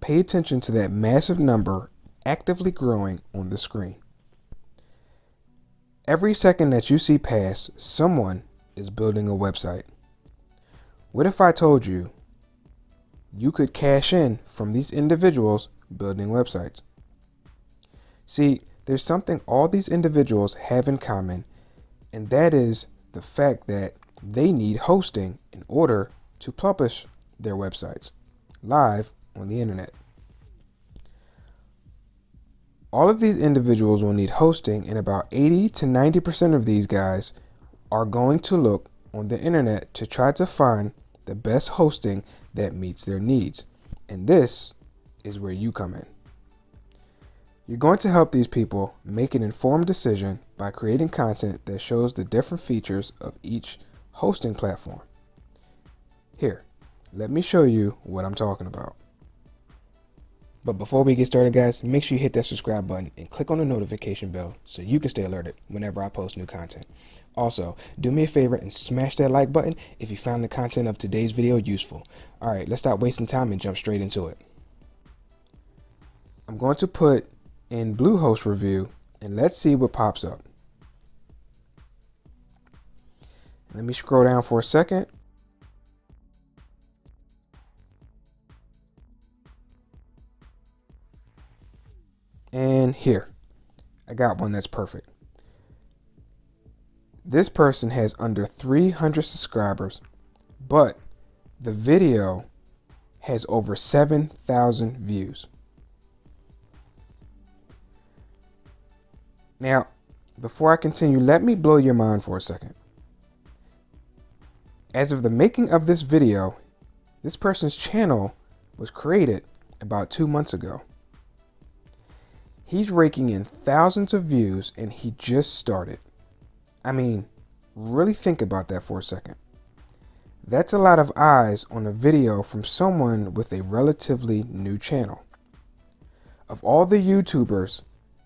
Pay attention to that massive number actively growing on the screen. Every second that you see pass, someone is building a website. What if I told you you could cash in from these individuals building websites? See, there's something all these individuals have in common, and that is the fact that they need hosting in order to publish their websites live on the internet. All of these individuals will need hosting, and about 80 to 90% of these guys are going to look on the internet to try to find the best hosting that meets their needs. And this is where you come in. You're going to help these people make an informed decision by creating content that shows the different features of each hosting platform. Here, let me show you what I'm talking about. But before we get started, guys, make sure you hit that subscribe button and click on the notification bell so you can stay alerted whenever I post new content. Also, do me a favor and smash that like button if you found the content of today's video useful. All right, let's stop wasting time and jump straight into it. I'm going to put in Bluehost review and let's see what pops up. Let me scroll down for a second. And here, I got one that's perfect. This person has under 300 subscribers, but the video has over 7,000 views. Now, before I continue, let me blow your mind for a second. As of the making of this video, this person's channel was created about 2 months ago. He's raking in thousands of views and he just started. I mean, really think about that for a second. That's a lot of eyes on a video from someone with a relatively new channel. Of all the YouTubers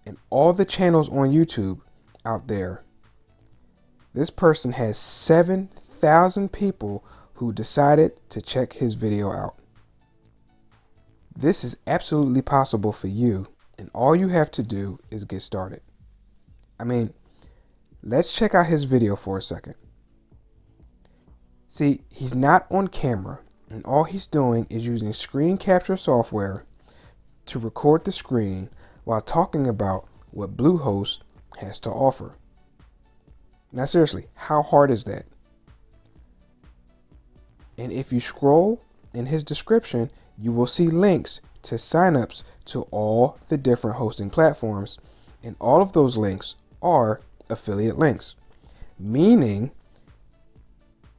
and all the channels on YouTube out there, this person has 7,000 people who decided to check his video out. This is absolutely possible for you. And all you have to do is get started. I mean, let's check out his video for a second. See, he's not on camera, and all he's doing is using screen capture software to record the screen while talking about what Bluehost has to offer. Now seriously, how hard is that? And if you scroll in his description, you will see links to signups to all the different hosting platforms, and all of those links are affiliate links, meaning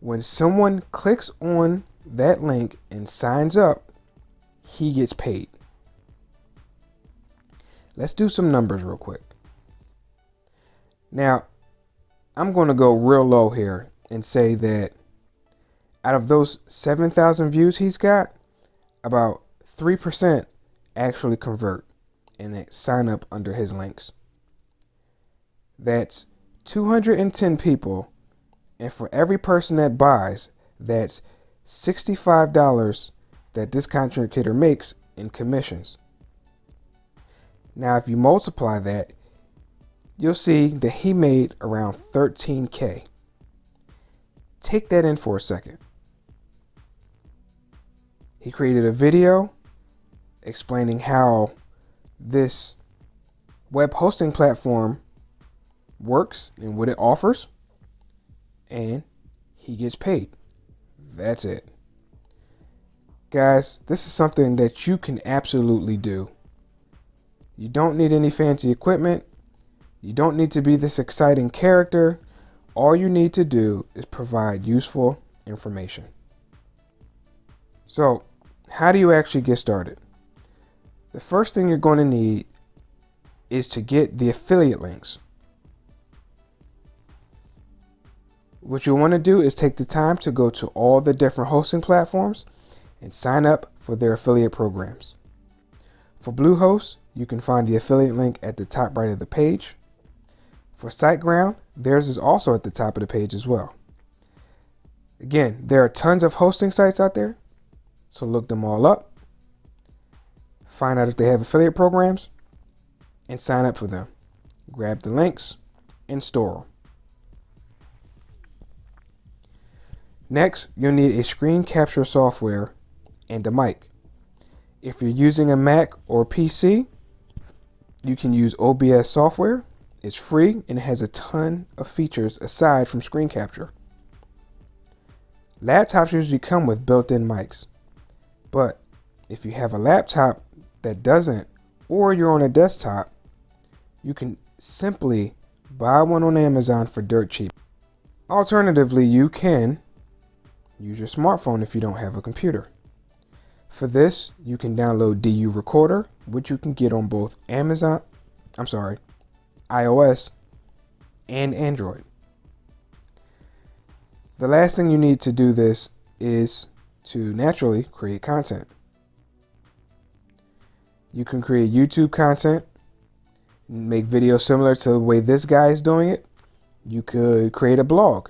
when someone clicks on that link and signs up, he gets paid. Let's do some numbers real quick. Now, I'm going to go real low here and say that out of those 7,000 views he's got, about 3% actually convert and they sign up under his links. That's 210 people, and for every person that buys, that's $65 that this content creator makes in commissions. Now, if you multiply that, you'll see that he made around 13K. Take that in for a second. He created a video explaining how this web hosting platform works and what it offers, and he gets paid. That's it. Guys, this is something that you can absolutely do. You don't need any fancy equipment. You don't need to be this exciting character. All you need to do is provide useful information. So, how do you actually get started? The first thing you're going to need is to get the affiliate links. What you want to do is take the time to go to all the different hosting platforms and sign up for their affiliate programs. For Bluehost, you can find the affiliate link at the top right of the page. For SiteGround, theirs is also at the top of the page as well. Again, there are tons of hosting sites out there, so look them all up. find out if they have affiliate programs, and sign up for them. Grab the links and store them. Next, you'll need a screen capture software and a mic. If you're using a Mac or PC, you can use OBS software. It's free and it has a ton of features aside from screen capture. Laptops usually come with built-in mics, but if you have a laptop that doesn't, or you're on a desktop, you can simply buy one on Amazon for dirt cheap. Alternatively, you can use your smartphone if you don't have a computer. For this, you can download DU Recorder, which you can get on both iOS and Android. The last thing you need to do this is to naturally create content. You can create YouTube content, make videos similar to the way this guy is doing it. You could create a blog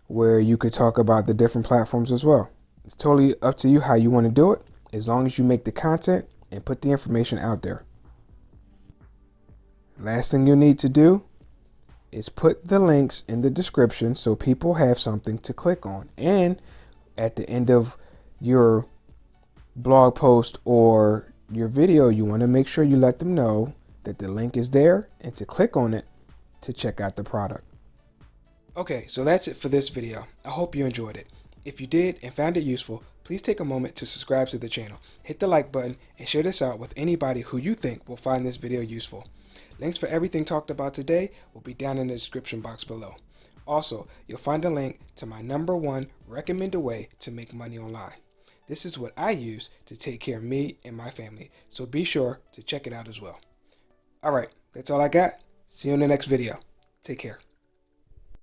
where you could talk about the different platforms as well. It's totally up to you how you want to do it, as long as you make the content and put the information out there. Last thing you need to do is put the links in the description so people have something to click on. And at the end of your blog post or your video, you want to make sure you let them know that the link is there and to click on it to check out the product. Okay, so that's it for this video. I hope you enjoyed it. If you did and found it useful, please take a moment to subscribe to the channel, hit the like button, and share this out with anybody who you think will find this video useful. Links for everything talked about today will be down in the description box below. Also, you'll find a link to my #1 recommended way to make money online. This is what I use to take care of me and my family, so be sure to check it out as well. Alright, that's all I got. See you in the next video. Take care.